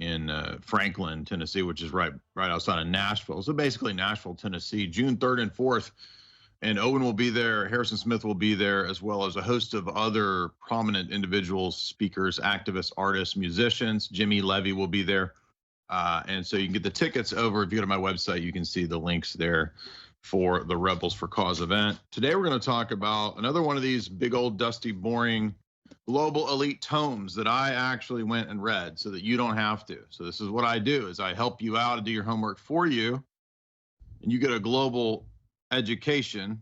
in Franklin, Tennessee, which is right outside of Nashville. So basically Nashville, Tennessee, June 3rd and 4th. And Owen will be there, Harrison Smith will be there, as well as a host of other prominent individuals, speakers, activists, artists, musicians. Jimmy Levy will be there. And so you can get the tickets over. If you go to my website, you can see the links there for the Rebels for Cause event. Today, we're going to talk about another one of these big old dusty, boring global elite tomes that I actually went and read so that you don't have to. So this is what I do, is I help you out and do your homework for you. And you get a global education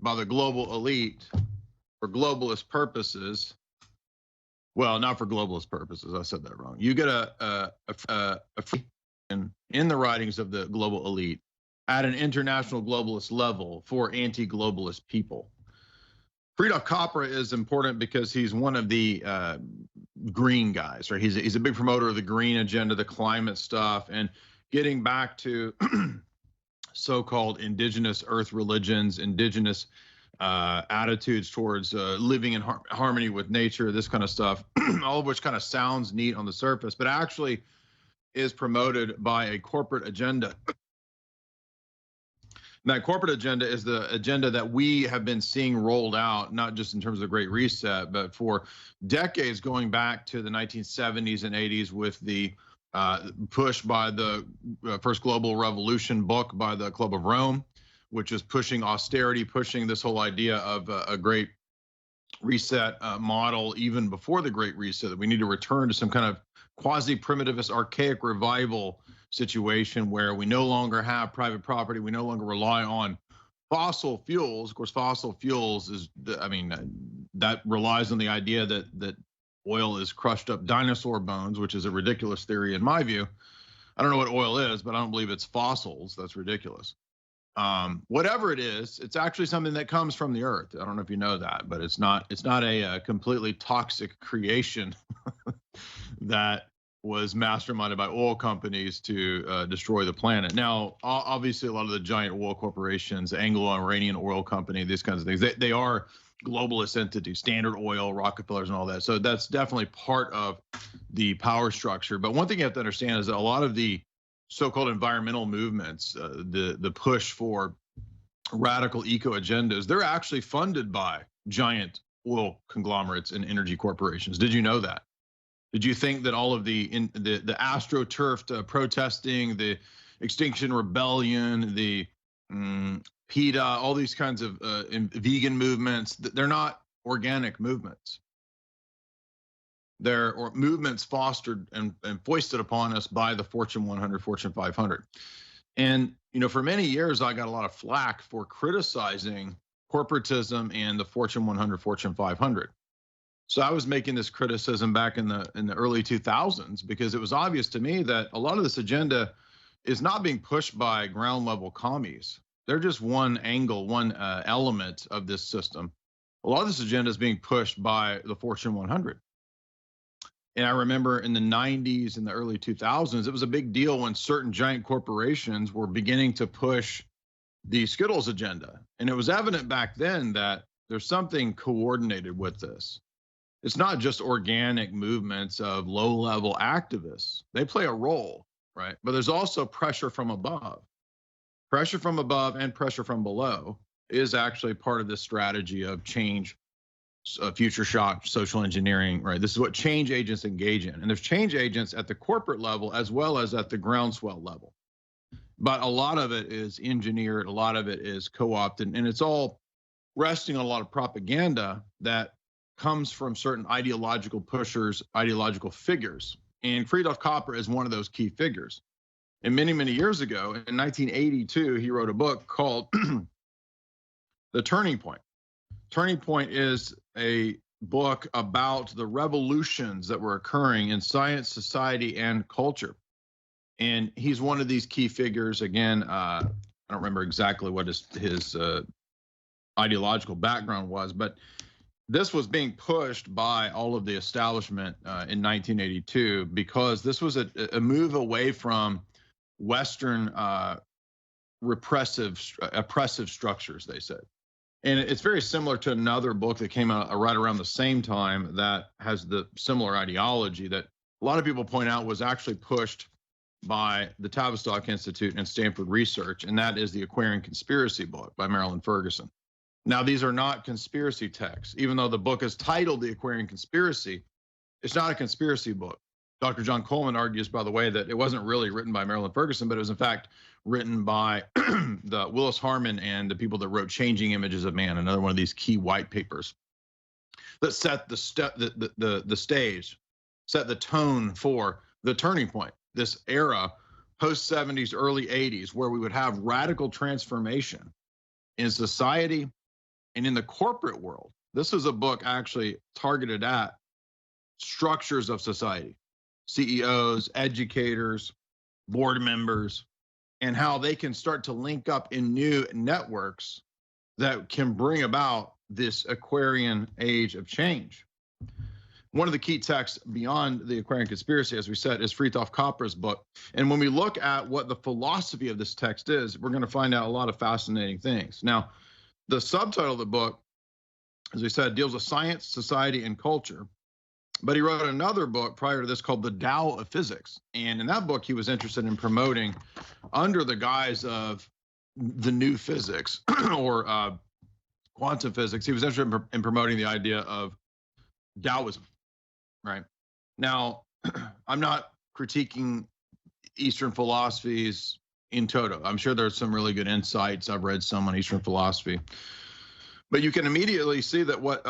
by the global elite for globalist purposes. Well, not for globalist purposes. I said that wrong. You get a free in the writings of the global elite at an international globalist level for anti-globalist people. Fritjof Capra is important because he's one of the green guys, right? He's a big promoter of the green agenda, the climate stuff, and getting back to so-called indigenous earth religions, indigenous attitudes towards living in harmony with nature, this kind of stuff, all of which kind of sounds neat on the surface, but actually is promoted by a corporate agenda. And that corporate agenda is the agenda that we have been seeing rolled out, not just in terms of the Great Reset, but for decades going back to the 1970s and 80s with the push by the first global revolution book by the Club of Rome, which is pushing austerity, pushing this whole idea of a Great Reset model even before the Great Reset, that we need to return to some kind of quasi-primitivist, archaic revival situation where we no longer have private property, we no longer rely on fossil fuels. Of course, fossil fuels is, that relies on the idea that oil is crushed up dinosaur bones, which is a ridiculous theory in my view. I don't know what oil is, but I don't believe it's fossils. That's ridiculous. Whatever it is, it's actually something that comes from the earth. I don't know if you know that, but it's not a completely toxic creation that was masterminded by oil companies to destroy the planet. Now, obviously, a lot of the giant oil corporations, Anglo-Iranian Oil Company, these kinds of things, they are globalist entities, Standard Oil, Rockefellers, and all that. So that's definitely part of the power structure. But one thing you have to understand is that a lot of the so-called environmental movements, the push for radical eco agendas, they're actually funded by giant oil conglomerates and energy corporations. Did you know that? Did you think that all of the astroturfed protesting, the Extinction Rebellion, the PETA, all these kinds of vegan movements, they're not organic movements. They're movements fostered and foisted upon us by the Fortune 100, Fortune 500. And for many years, I got a lot of flack for criticizing corporatism and the Fortune 100, Fortune 500. So I was making this criticism back in the early 2000s because it was obvious to me that a lot of this agenda is not being pushed by ground level commies. They're just one angle, one element of this system. A lot of this agenda is being pushed by the Fortune 100. And I remember in the 90s and the early 2000s, it was a big deal when certain giant corporations were beginning to push the Skittles agenda. And it was evident back then that there's something coordinated with this. It's not just organic movements of low-level activists. They play a role, right? But there's also pressure from above. Pressure from above and pressure from below is actually part of this strategy of change, future shock, social engineering, right? This is what change agents engage in. And there's change agents at the corporate level as well as at the groundswell level. But a lot of it is engineered, a lot of it is co-opted, and it's all resting on a lot of propaganda that comes from certain ideological pushers, ideological figures. And Fritjof Capra is one of those key figures. And many, many years ago, in 1982, he wrote a book called The Turning Point. Turning Point is a book about the revolutions that were occurring in science, society, and culture. And he's one of these key figures. Again, I don't remember exactly what his ideological background was, but this was being pushed by all of the establishment in 1982 because this was a move away from Western oppressive structures, they said. And it's very similar to another book that came out right around the same time that has the similar ideology, that a lot of people point out was actually pushed by the Tavistock Institute and Stanford Research, and that is the Aquarian Conspiracy book by Marilyn Ferguson. Now, these are not conspiracy texts. Even though the book is titled The Aquarian Conspiracy, it's not a conspiracy book. Dr. John Coleman argues, by the way, that it wasn't really written by Marilyn Ferguson, but it was in fact written by the Willis Harman and the people that wrote Changing Images of Man, another one of these key white papers that set the stage, set the tone for the turning point, this era, post 70s, early 80s, where we would have radical transformation in society and in the corporate world. This is a book actually targeted at structures of society, CEOs, educators, board members, and how they can start to link up in new networks that can bring about this Aquarian age of change. One of the key texts beyond the Aquarian Conspiracy, as we said, is Fritjof Capra's book. And when we look at what the philosophy of this text is, we're going to find out a lot of fascinating things. Now, the subtitle of the book, as we said, deals with science, society, and culture. But he wrote another book prior to this called The Tao of Physics. And in that book, he was interested in promoting, under the guise of the new physics or quantum physics, he was interested in promoting the idea of Taoism, right? Now, I'm not critiquing Eastern philosophies in toto. I'm sure there's some really good insights. I've read some on Eastern philosophy. But you can immediately see that what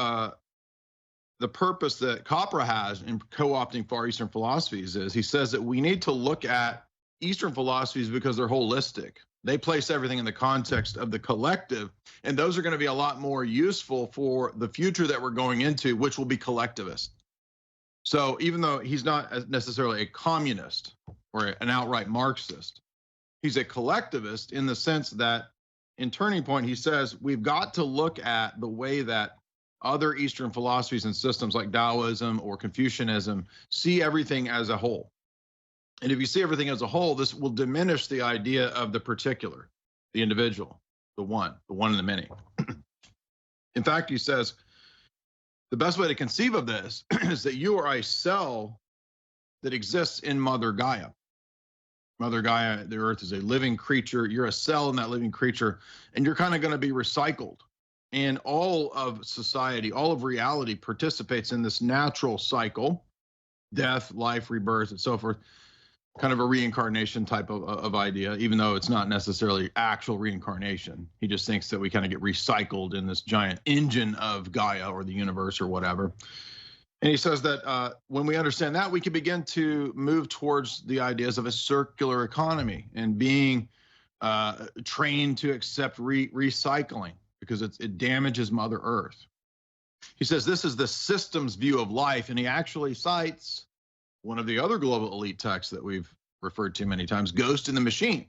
the purpose that Capra has in co-opting Far Eastern philosophies is, he says that we need to look at Eastern philosophies because they're holistic. They place everything in the context of the collective, and those are going to be a lot more useful for the future that we're going into, which will be collectivist. So even though he's not necessarily a communist or an outright Marxist, he's a collectivist in the sense that in Turning Point, he says we've got to look at the way that other Eastern philosophies and systems like Taoism or Confucianism see everything as a whole. And if you see everything as a whole, this will diminish the idea of the particular, the individual, the one and the many. In fact, he says, the best way to conceive of this is that you are a cell that exists in Mother Gaia. Mother Gaia, the earth is a living creature. You're a cell in that living creature, and you're kind of going to be recycled. And all of society, all of reality participates in this natural cycle, death, life, rebirth, and so forth. Kind of a reincarnation type of idea, even though it's not necessarily actual reincarnation. He just thinks that we kind of get recycled in this giant engine of Gaia or the universe or whatever. And he says that when we understand that, we can begin to move towards the ideas of a circular economy and being trained to accept recycling, because it damages Mother Earth. He says this is the systems view of life, and he actually cites one of the other global elite texts that we've referred to many times, Ghost in the Machine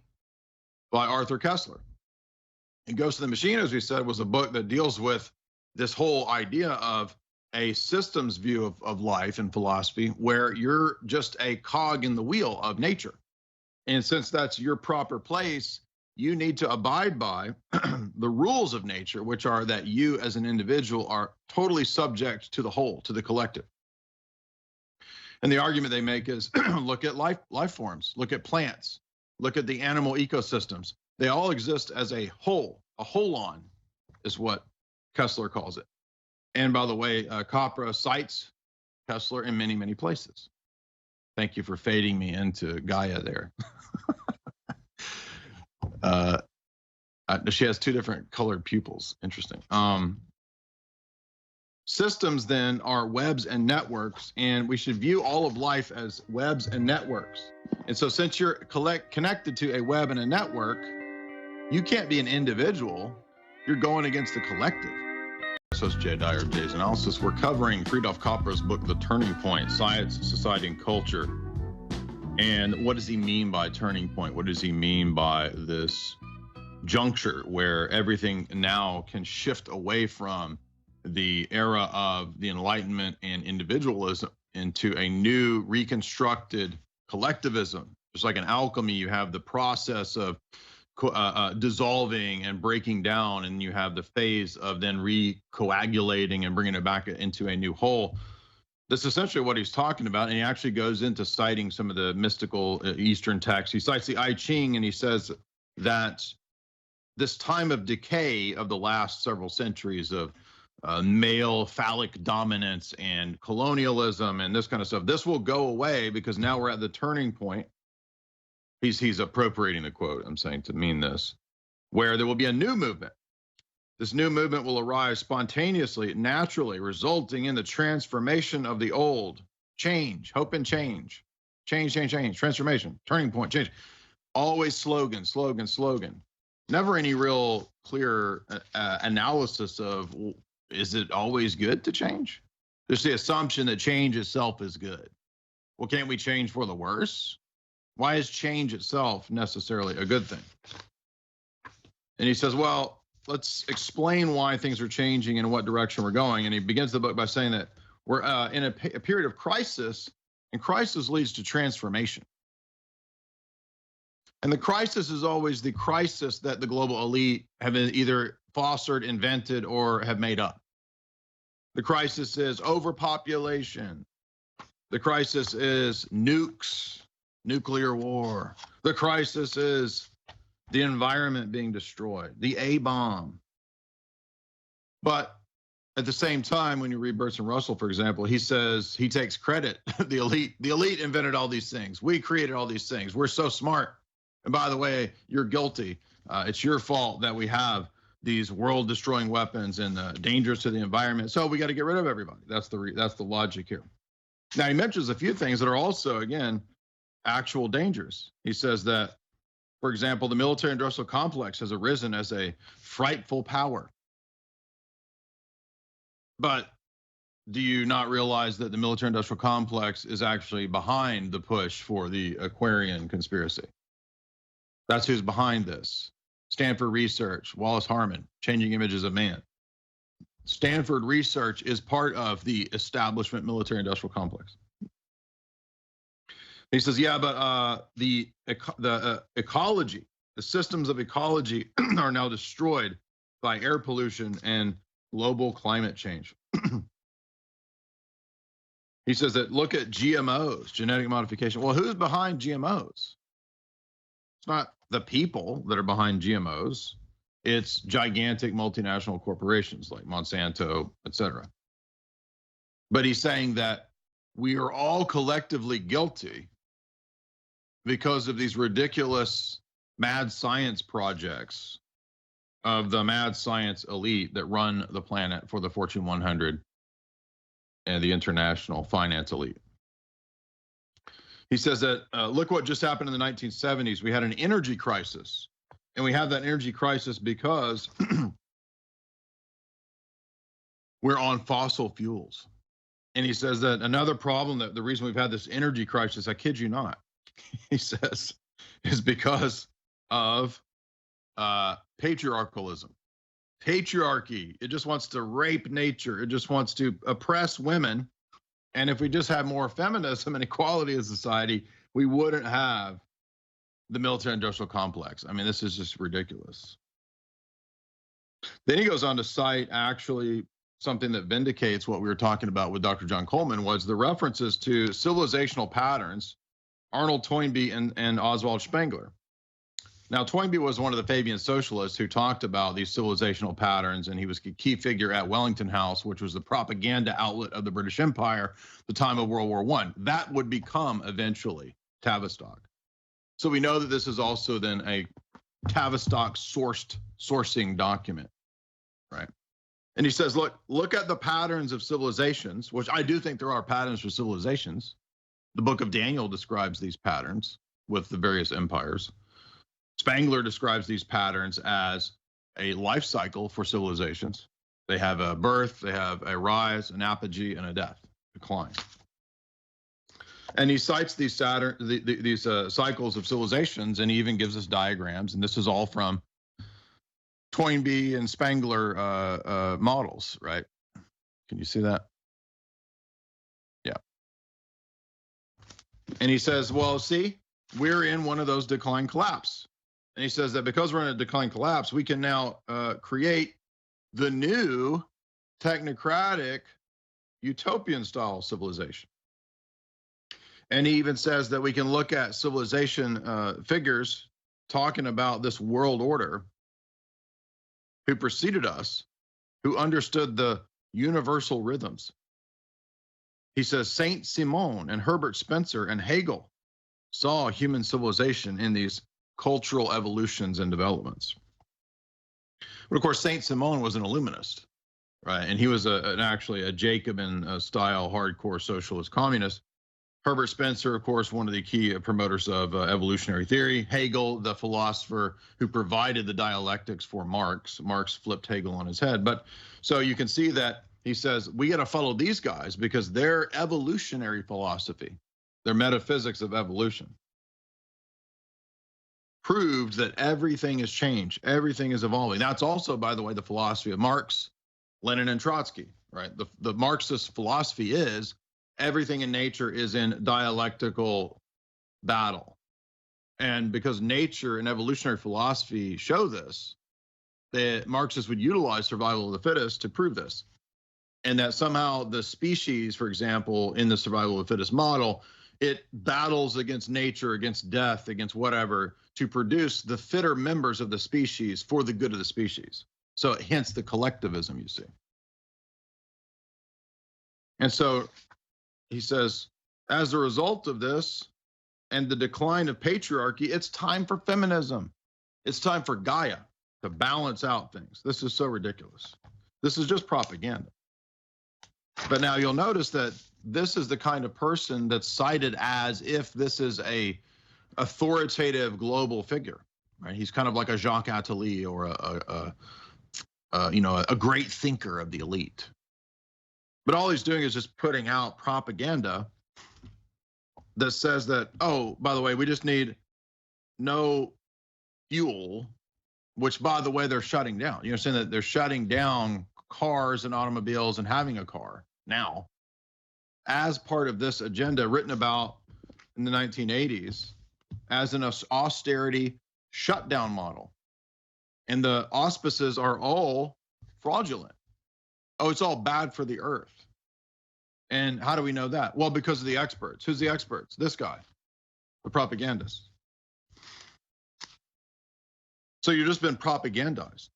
by Arthur Koestler. And Ghost in the Machine, as we said, was a book that deals with this whole idea of a systems view of life and philosophy, where you're just a cog in the wheel of nature. And since that's your proper place, you need to abide by the rules of nature, which are that you as an individual are totally subject to the whole, to the collective. And the argument they make is, look at life forms, look at plants, look at the animal ecosystems. They all exist as a whole. A holon is what Koestler calls it. And by the way, Capra cites Koestler in many, many places. Thank you for fading me into Gaia there. She has two different colored pupils. Interesting. Systems then are webs and networks, and we should view all of life as webs and networks. And so since you're connected to a web and a network, you can't be an individual. You're going against the collective. So it's Jay Dyer, Jay's Analysis. We're covering Fritjof Capra's book, The Turning Point, Science, Society, and Culture. And what does he mean by turning point? What does he mean by this juncture where everything now can shift away from the era of the Enlightenment and individualism into a new reconstructed collectivism? Just like an alchemy, you have the process of dissolving and breaking down, and you have the phase of then recoagulating and bringing it back into a new whole. That's essentially what he's talking about. And he actually goes into citing some of the mystical Eastern texts. He cites the I Ching, and he says that this time of decay of the last several centuries of male phallic dominance and colonialism and this kind of stuff, this will go away because now we're at the turning point. He's appropriating the quote, I'm saying, to mean this, where there will be a new movement. This new movement will arise spontaneously, naturally, resulting in the transformation of the old. Change, hope and change. Change, transformation, turning point, change. Always slogan, slogan, slogan. Never any real clear analysis of, is it always good to change? There's the assumption that change itself is good. Well, can't we change for the worse? Why is change itself necessarily a good thing? And he says, well, let's explain why things are changing and what direction we're going. And he begins the book by saying that we're in a period of crisis, and crisis leads to transformation. And the crisis is always the crisis that the global elite have either fostered, invented, or have made up. The crisis is overpopulation. The crisis is nukes, nuclear war. The crisis is the environment being destroyed, the A-bomb. But at the same time, when you read Bertrand Russell, for example, he says he takes credit. The elite invented all these things. We created all these things. We're so smart. And by the way, you're guilty. It's your fault that we have these world-destroying weapons and dangerous to the environment. So we got to get rid of everybody. That's the logic here. Now he mentions a few things that are also, again, actual dangers. He says that, for example, the military-industrial complex has arisen as a frightful power. But do you not realize that the military-industrial complex is actually behind the push for the Aquarian conspiracy? That's who's behind this. Stanford Research, Wallace Harman, Changing Images of Man. Stanford Research is part of the establishment military-industrial complex. He says, yeah, but the ecology, the systems of ecology are now destroyed by air pollution and global climate change. He says that look at GMOs, genetic modification. Well, who's behind GMOs? It's not the people that are behind GMOs. It's gigantic multinational corporations like Monsanto, et cetera. But he's saying that we are all collectively guilty because of these ridiculous mad science projects of the mad science elite that run the planet for the Fortune 100 and the international finance elite. He says that, look what just happened in the 1970s. We had an energy crisis, and we had that energy crisis because we're on fossil fuels. And he says that another problem, that the reason we've had this energy crisis, I kid you not, he says, is because of patriarchalism. Patriarchy, it just wants to rape nature. It just wants to oppress women. And if we just had more feminism and equality in society, we wouldn't have the military-industrial complex. I mean, this is just ridiculous. Then he goes on to cite actually something that vindicates what we were talking about with Dr. John Coleman, was the references to civilizational patterns, Arnold Toynbee and Oswald Spengler. Now, Toynbee was one of the Fabian socialists who talked about these civilizational patterns, and he was a key figure at Wellington House, which was the propaganda outlet of the British Empire, the time of World War I. That would become eventually Tavistock. So we know that this is also then a Tavistock sourcing document, right? And he says, look at the patterns of civilizations, which I do think there are patterns for civilizations. The book of Daniel describes these patterns with the various empires. Spengler describes these patterns as a life cycle for civilizations. They have a birth, they have a rise, an apogee, and a death, decline. And he cites these cycles of civilizations, and he even gives us diagrams. And this is all from Toynbee and Spengler models, right? Can you see that? Yeah. And he says, well, see, we're in one of those decline collapse. And he says that because we're in a decline collapse, we can now create the new technocratic utopian style civilization. And he even says that we can look at civilization figures talking about this world order who preceded us, who understood the universal rhythms. He says Saint Simon and Herbert Spencer and Hegel saw human civilization in these cultural evolutions and developments. But of course, Saint Simon was an Illuminist, right? And he was actually a Jacobin style hardcore socialist communist. Herbert Spencer, of course, one of the key promoters of evolutionary theory. Hegel, the philosopher who provided the dialectics for Marx. Marx flipped Hegel on his head. But so you can see that he says, we got to follow these guys because their evolutionary philosophy, their metaphysics of evolution, proved that everything has changed, everything is evolving. That's also, by the way, the philosophy of Marx, Lenin, and Trotsky, right? The Marxist philosophy is everything in nature is in dialectical battle. And because nature and evolutionary philosophy show this, the Marxists would utilize survival of the fittest to prove this. And that somehow the species, for example, in the survival of the fittest model, it battles against nature, against death, against whatever, to produce the fitter members of the species for the good of the species. So hence the collectivism you see. And so he says, as a result of this and the decline of patriarchy, it's time for feminism. It's time for Gaia to balance out things. This is so ridiculous. This is just propaganda. But now you'll notice that this is the kind of person that's cited as if this is a authoritative global figure, right? He's kind of like a Jacques Attali or a great thinker of the elite. But all he's doing is just putting out propaganda that says that, oh, by the way, we just need no fuel, which, by the way, they're shutting down. You understand that they're shutting down cars and automobiles and having a car now as part of this agenda written about in the 1980s as an austerity shutdown model. And the auspices are all fraudulent. Oh, it's all bad for the earth. And how do we know that? Well, because of the experts. Who's the experts? This guy, the propagandist. So you've just been propagandized.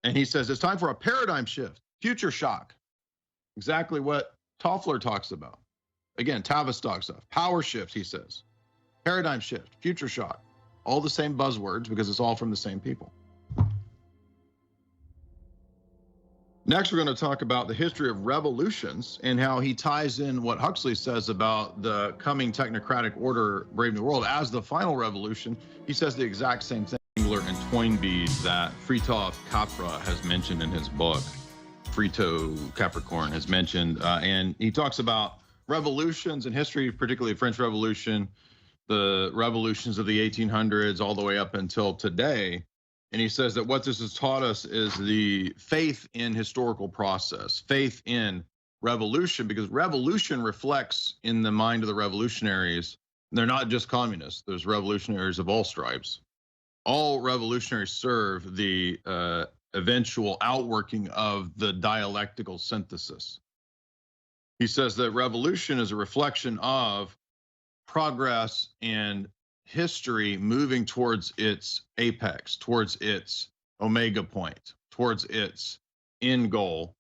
And he says it's time for a paradigm shift, future shock. Exactly what Toffler talks about. Again, Tavistock stuff. Power shift, he says. Paradigm shift, future shock. All the same buzzwords because it's all from the same people. Next, we're going to talk about the history of revolutions and how he ties in what Huxley says about the coming technocratic order braving the world as the final revolution. He says the exact same thing and Toynbee that Fritjof Capra has mentioned in his book. Fritjof Capricorn has mentioned, and he talks about revolutions in history, particularly the French Revolution, the revolutions of the 1800s, all the way up until today. And he says that what this has taught us is the faith in historical process, faith in revolution, because revolution reflects in the mind of the revolutionaries. They're not just communists. There's revolutionaries of all stripes. All revolutionaries serve the eventual outworking of the dialectical synthesis. He says that revolution is a reflection of progress and history moving towards its apex, towards its omega point, towards its end goal.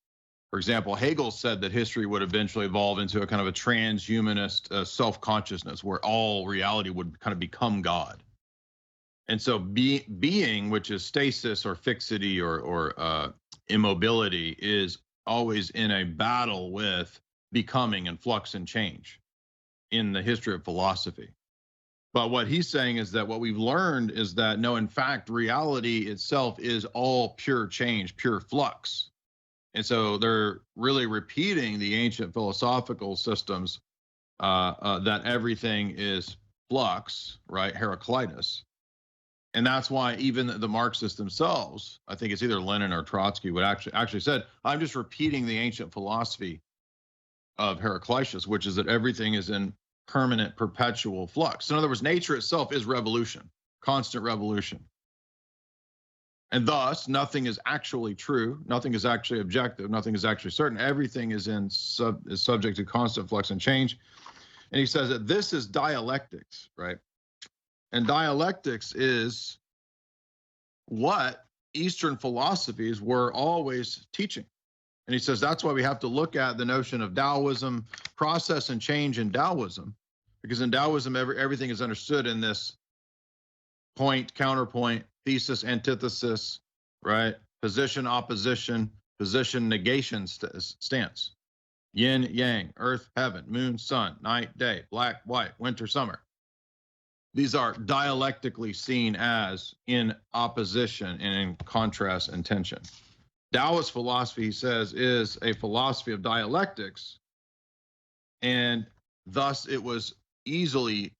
For example, Hegel said that history would eventually evolve into a kind of a transhumanist self-consciousness where all reality would kind of become God. And so being, which is stasis or fixity or immobility, is always in a battle with becoming and flux and change in the history of philosophy. But what he's saying is that what we've learned is that no, in fact, reality itself is all pure change, pure flux. And so they're really repeating the ancient philosophical systems that everything is flux, right? Heraclitus. And that's why even the Marxists themselves, I think it's either Lenin or Trotsky, would actually said, I'm just repeating the ancient philosophy of Heraclitus, which is that everything is in permanent, perpetual flux. In other words, nature itself is revolution, constant revolution. And thus, nothing is actually true. Nothing is actually objective. Nothing is actually certain. Everything is is subject to constant flux and change. And he says that this is dialectics, right? And dialectics is what Eastern philosophies were always teaching. And he says that's why we have to look at the notion of Taoism, process and change in Taoism, because in Taoism, everything is understood in this point, counterpoint, thesis, antithesis, right? Position, opposition, position, negation stance. Yin, yang, earth, heaven, moon, sun, night, day, black, white, winter, summer. These are dialectically seen as in opposition and in contrast and tension. Taoist philosophy, he says, is a philosophy of dialectics, and thus it was easily,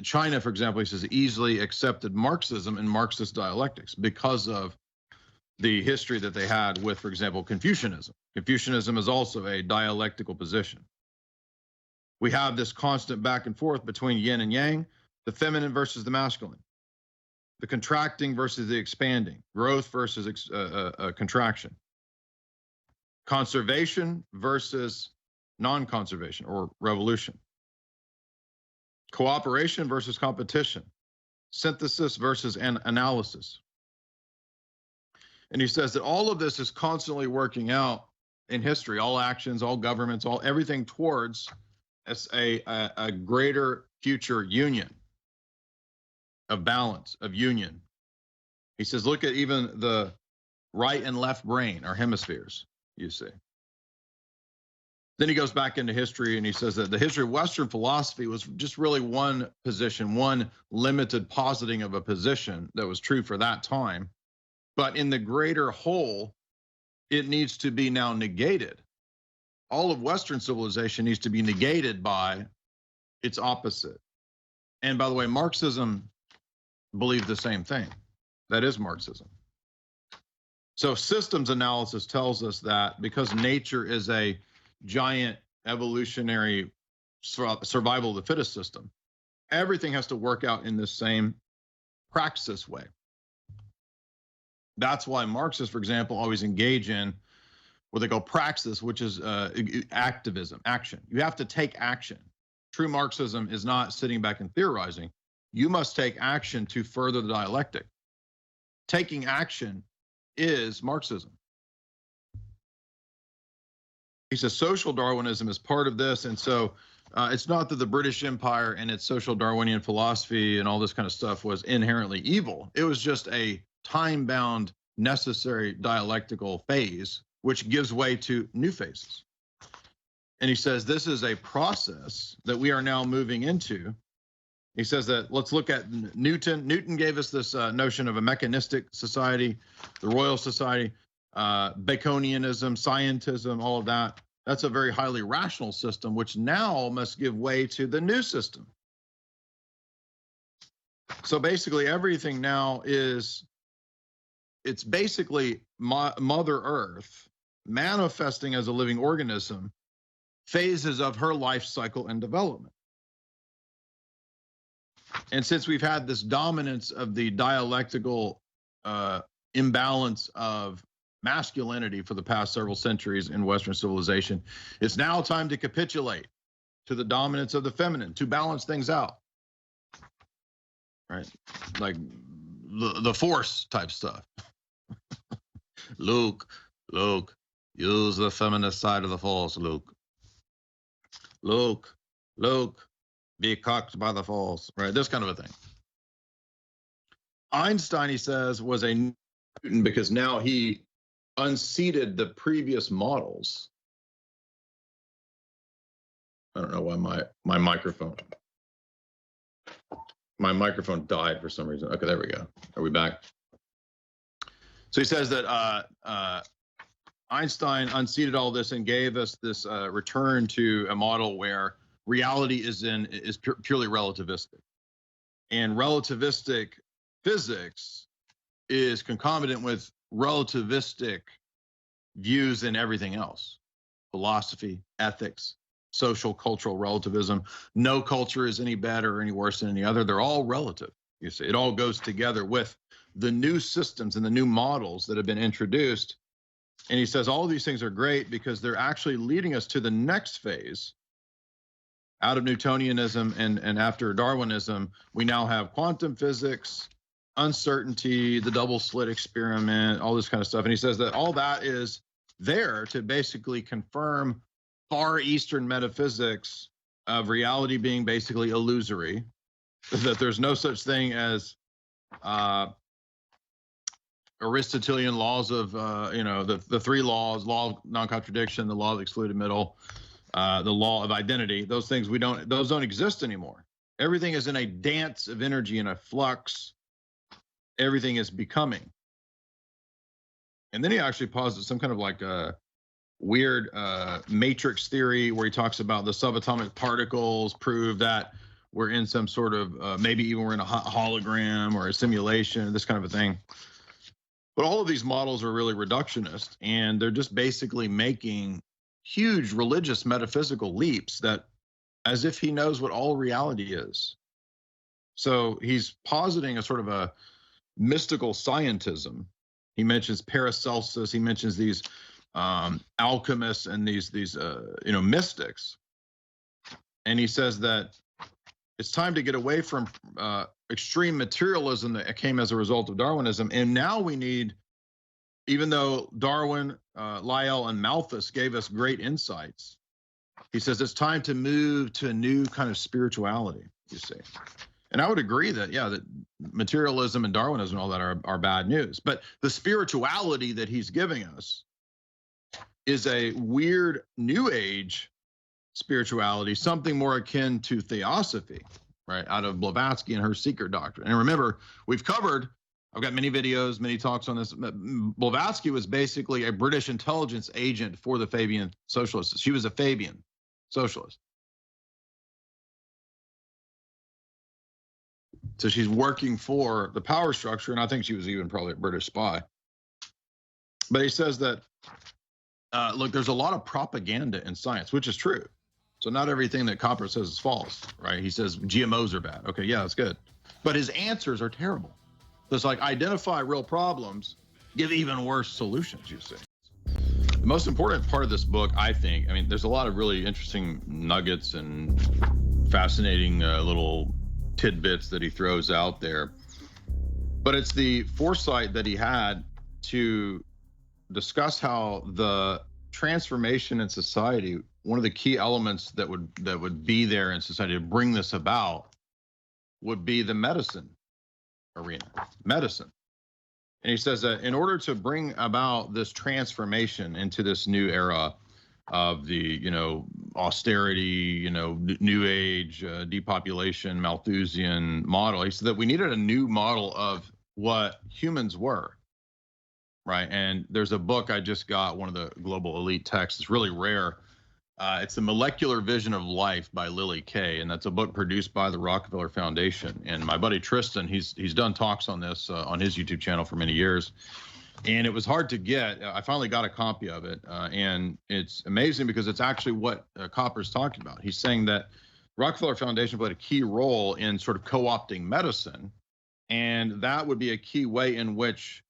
China, for example, he says, easily accepted Marxism and Marxist dialectics because of the history that they had with, for example, Confucianism. Confucianism is also a dialectical position. We have this constant back and forth between yin and yang, the feminine versus the masculine, the contracting versus the expanding, growth versus contraction, conservation versus non-conservation or revolution, cooperation versus competition, synthesis versus analysis. And he says that all of this is constantly working out in history, all actions, all governments, everything towards a greater future union, of balance, of union. He says, look at even the right and left brain, our hemispheres, you see. Then he goes back into history and he says that the history of Western philosophy was just really one position, one limited positing of a position that was true for that time. But in the greater whole, it needs to be now negated. All of Western civilization needs to be negated by its opposite. And by the way, Marxism believed the same thing. That is Marxism. So systems analysis tells us that because nature is a giant evolutionary survival of the fittest system, everything has to work out in the same praxis way. That's why Marxists, for example, always engage in what they call praxis, which is activism, action. You have to take action. True Marxism is not sitting back and theorizing. You must take action to further the dialectic. Taking action is Marxism. He says social Darwinism is part of this, and so it's not that the British Empire and its social Darwinian philosophy and all this kind of stuff was inherently evil. It was just a time-bound, necessary dialectical phase, which gives way to new phases. And he says this is a process that we are now moving into. He says that let's look at Newton. Newton gave us this notion of a mechanistic society, the Royal Society, Baconianism, scientism, all of that. That's a very highly rational system, which now must give way to the new system. So basically everything now it's basically Mother Earth manifesting as a living organism, phases of her life cycle and development. And since we've had this dominance of the dialectical imbalance of masculinity for the past several centuries in Western civilization, it's now time to capitulate to the dominance of the feminine, to balance things out, right? Like the Force type stuff. Luke, use the feminist side of the Force, Luke. Luke, be cocked by the Force, right? This kind of a thing. Einstein, he says, was a Newton because now he unseated the previous models. I don't know why my microphone died for some reason. Okay, there we go. Are we back? So he says that Einstein unseated all this and gave us this return to a model where reality is purely relativistic, and relativistic physics is concomitant with relativistic views in everything else: philosophy, ethics, social, cultural relativism. No culture is any better or any worse than any other. They're all relative. You see, it all goes together with the new systems and the new models that have been introduced. And he says all of these things are great because they're actually leading us to the next phase. Out of Newtonianism and after Darwinism, we now have quantum physics, uncertainty, the double slit experiment, all this kind of stuff. And he says that all that is there to basically confirm Far Eastern metaphysics of reality being basically illusory, that there's no such thing as Aristotelian laws of, the three laws: law of non-contradiction, the law of the excluded middle, the law of identity. Those things those don't exist anymore. Everything is in a dance of energy, in a flux. Everything is becoming. And then he actually posits some kind of like a weird matrix theory where he talks about the subatomic particles prove that we're in some sort of, maybe even we're in a hologram or a simulation, this kind of a thing. But all of these models are really reductionist, and they're just basically making huge religious metaphysical leaps that as if he knows what all reality is. So he's positing a sort of a mystical scientism. He mentions Paracelsus, he mentions these alchemists and these mystics. And he says that it's time to get away from extreme materialism that came as a result of Darwinism. And now we need, even though Darwin, Lyell, and Malthus gave us great insights, he says it's time to move to a new kind of spirituality, you see. And I would agree that, yeah, that materialism and Darwinism and all that are bad news. But the spirituality that he's giving us is a weird new age spirituality, something more akin to theosophy, right? Out of Blavatsky and her secret doctrine. And remember, I've got many videos, many talks on this. Blavatsky was basically a British intelligence agent for the Fabian socialists. She was a Fabian socialist. So she's working for the power structure, and I think she was even probably a British spy. But he says that, look, there's a lot of propaganda in science, which is true. So not everything that Capra says is false, right? He says GMOs are bad. Okay, yeah, that's good. But his answers are terrible. So it's like identify real problems, give even worse solutions, you see. The most important part of this book, I think, there's a lot of really interesting nuggets and fascinating little tidbits that he throws out there. But it's the foresight that he had to discuss how the transformation in society, one of the key elements that would be there in society to bring this about would be the medicine arena, medicine. And he says that in order to bring about this transformation into this new era of the, austerity, new age, depopulation, Malthusian model, he said that we needed a new model of what humans were, right? And there's a book I just got, one of the global elite texts. It's really rare. It's The Molecular Vision of Life by Lily Kay, and that's a book produced by the Rockefeller Foundation. And my buddy Tristan, he's done talks on this on his YouTube channel for many years. And it was hard to get. I finally got a copy of it, and it's amazing because it's actually what Capra's talking about. He's saying that Rockefeller Foundation played a key role in sort of co-opting medicine, and that would be a key way in which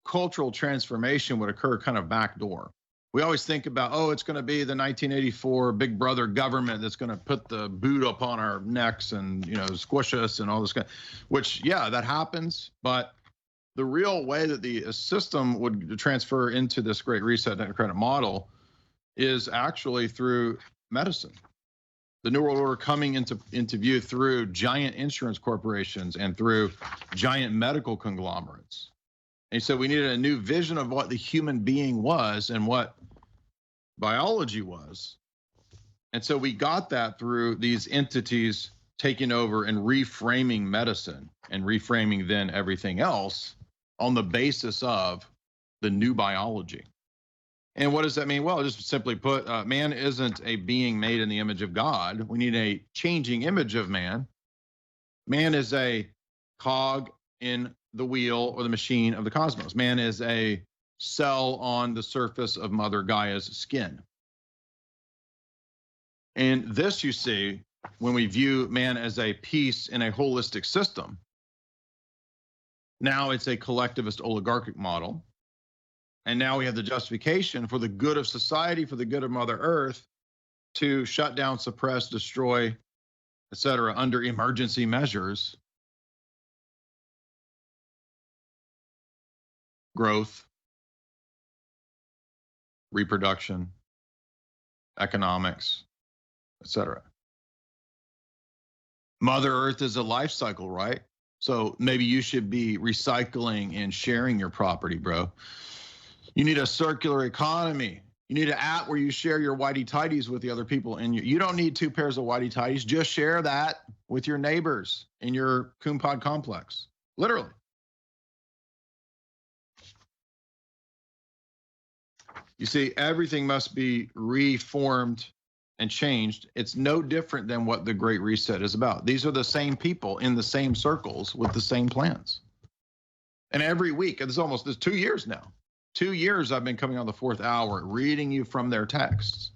cultural transformation would occur kind of backdoor. We always think about, it's going to be the 1984 Big Brother government that's going to put the boot up on our necks and, squish us and all this kind of, which, yeah, that happens. But the real way that the system would transfer into this great reset technocratic model is actually through medicine. The New World Order coming into view through giant insurance corporations and through giant medical conglomerates. And so we needed a new vision of what the human being was and what biology was. And so we got that through these entities taking over and reframing medicine and reframing then everything else on the basis of the new biology. And what does that mean? Well, just simply put, man isn't a being made in the image of God. We need a changing image of man. Man is a cog in the wheel or the machine of the cosmos. Man is a cell on the surface of Mother Gaia's skin. And this, you see, when we view man as a piece in a holistic system, Now it's a collectivist oligarchic model. And now we have the justification for the good of society, for the good of Mother Earth, to shut down, suppress, destroy, et cetera, under emergency measures, growth, reproduction, economics, et cetera. Mother Earth is a life cycle, right? So maybe you should be recycling and sharing your property, bro. You need a circular economy. You need an app where you share your whitey-tidies with the other people. And you don't need 2 pairs of whitey-tidies. Just share that with your neighbors in your coon pod complex, literally. You see, everything must be reformed and changed. It's no different than what the Great Reset is about. These are the same people in the same circles with the same plans. And every week, it's 2 years now. 2 years I've been coming on the 4th hour, reading you from their texts.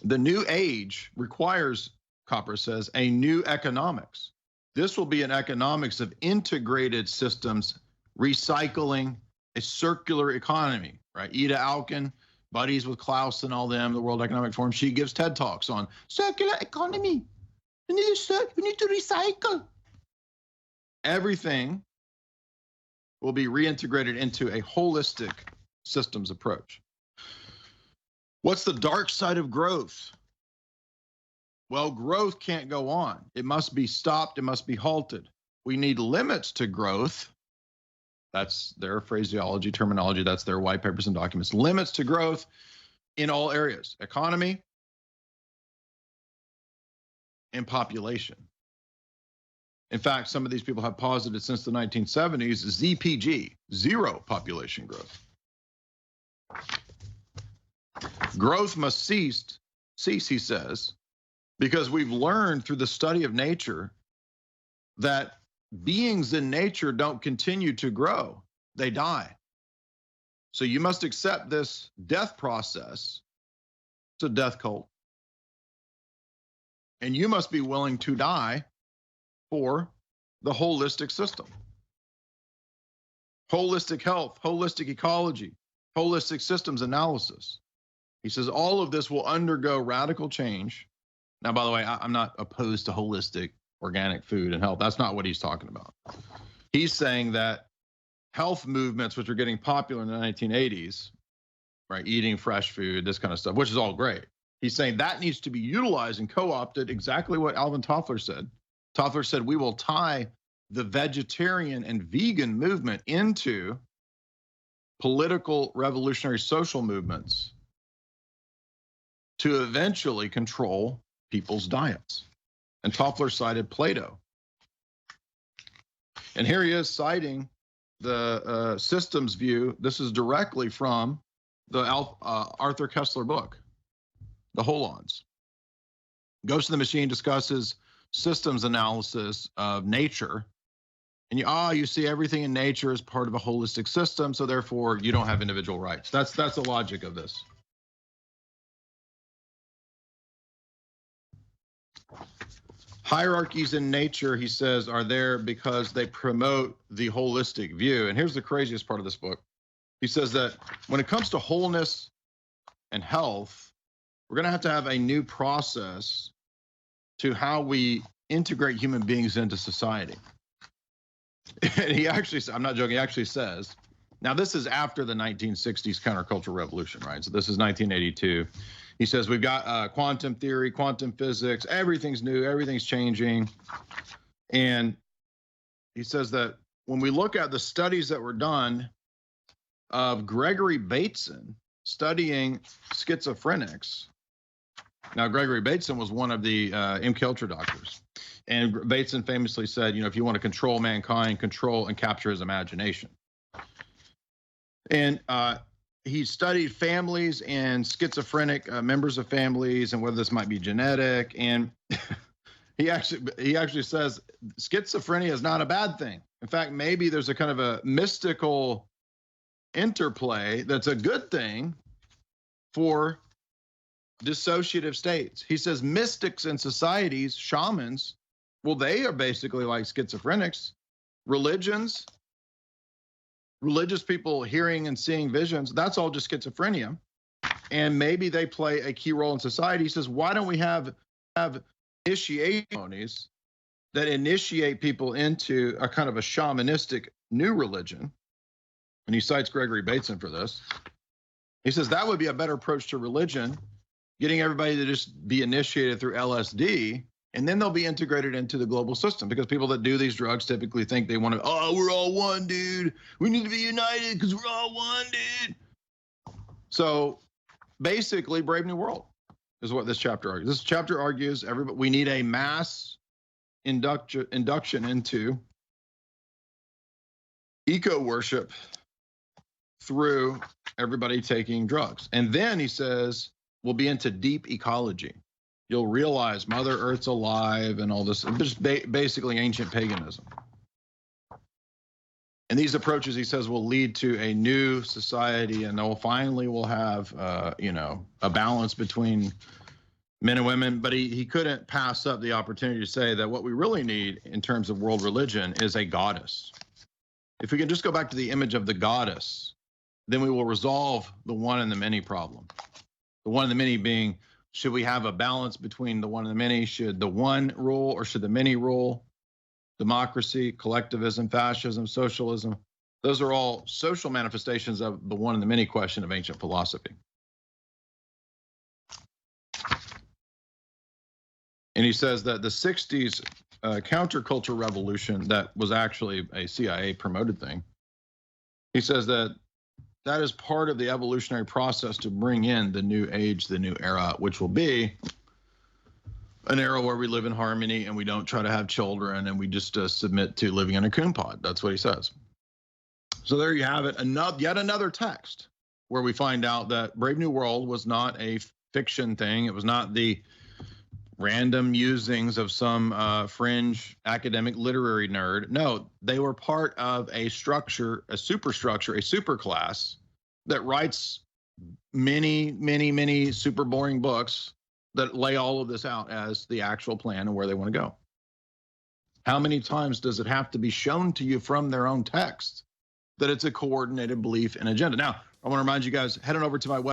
The new age requires, Capra says, a new economics. This will be an economics of integrated systems, recycling, a circular economy, right? Ida Alkin, buddies with Klaus and all them, the World Economic Forum, she gives TED Talks on circular economy. We need to recycle. Everything will be reintegrated into a holistic systems approach. What's the dark side of growth? Well, growth can't go on. It must be stopped. It must be halted. We need limits to growth. That's their phraseology, terminology. That's their white papers and documents. Limits to growth in all areas: economy and population. In fact, some of these people have posited since the 1970s, ZPG, zero population growth. Growth must cease, he says, because we've learned through the study of nature that beings in nature don't continue to grow, they die. So you must accept this death process. It's a death cult. And you must be willing to die for the holistic system. Holistic health, holistic ecology, holistic systems analysis. He says all of this will undergo radical change. Now, by the way, I'm not opposed to holistic organic food and health. That's not what he's talking about. He's saying that health movements, which are getting popular in the 1980s, right, eating fresh food, this kind of stuff, which is all great. He's saying that needs to be utilized and co-opted, exactly what Alvin Toffler said. Toffler said, we will tie the vegetarian and vegan movement into political revolutionary social movements to eventually control people's diets. And Toffler cited Plato. And here he is citing the systems view. This is directly from the Arthur Koestler book, The Holons. Goes to the machine, discusses systems analysis of nature. And you see everything in nature as part of a holistic system, so therefore you don't have individual rights. That's the logic of this. Hierarchies in nature, he says, are there because they promote the holistic view. And here's the craziest part of this book. He says that when it comes to wholeness and health, we're going to have a new process to how we integrate human beings into society. And he actually, I'm not joking, he actually says, now this is after the 1960s countercultural revolution, right? So this is 1982. He says, we've got quantum theory, quantum physics, everything's new, everything's changing. And he says that when we look at the studies that were done of Gregory Bateson studying schizophrenics. Now, Gregory Bateson was one of the MK Ultra doctors. And Bateson famously said, if you want to control mankind, control and capture his imagination. And he studied families and schizophrenic members of families and whether this might be genetic. And he actually says schizophrenia is not a bad thing. In fact, maybe there's a kind of a mystical interplay that's a good thing for dissociative states. He says mystics in societies, shamans, Well, they are basically like schizophrenics. Religions, religious people hearing and seeing visions, that's all just schizophrenia. And maybe they play a key role in society. He says, why don't we have initiation ceremonies that initiate people into a kind of a shamanistic new religion? And he cites Gregory Bateson for this. He says that would be a better approach to religion, getting everybody to just be initiated through LSD, and then they'll be integrated into the global system, because people that do these drugs typically think they want to, oh, we're all one, dude. We need to be united because we're all one, dude. So basically, Brave New World is what this chapter argues. This chapter argues we need a mass induction into eco worship through everybody taking drugs. And then he says, we'll be into deep ecology. You'll realize Mother Earth's alive and all this, just basically ancient paganism. And these approaches, he says, will lead to a new society, and we'll have, a balance between men and women. But he couldn't pass up the opportunity to say that what we really need in terms of world religion is a goddess. If we can just go back to the image of the goddess, then we will resolve the one and the many problem. The one and the many being, should we have a balance between the one and the many? Should the one rule or should the many rule? Democracy, collectivism, fascism, socialism, those are all social manifestations of the one and the many question of ancient philosophy. And he says that the 60s counterculture revolution, that was actually a CIA promoted thing. He says that is part of the evolutionary process to bring in the new age, the new era, which will be an era where we live in harmony and we don't try to have children and we just submit to living in a coon pod. That's what he says. So there you have it. Yet another text where we find out that Brave New World was not a fiction thing. It was not the random musings of some fringe academic literary nerd. No, they were part of a structure, a superstructure, a superclass that writes many, many, many super boring books that lay all of this out as the actual plan and where they want to go. How many times does it have to be shown to you from their own text that it's a coordinated belief and agenda? Now, I want to remind you guys, head on over to my website.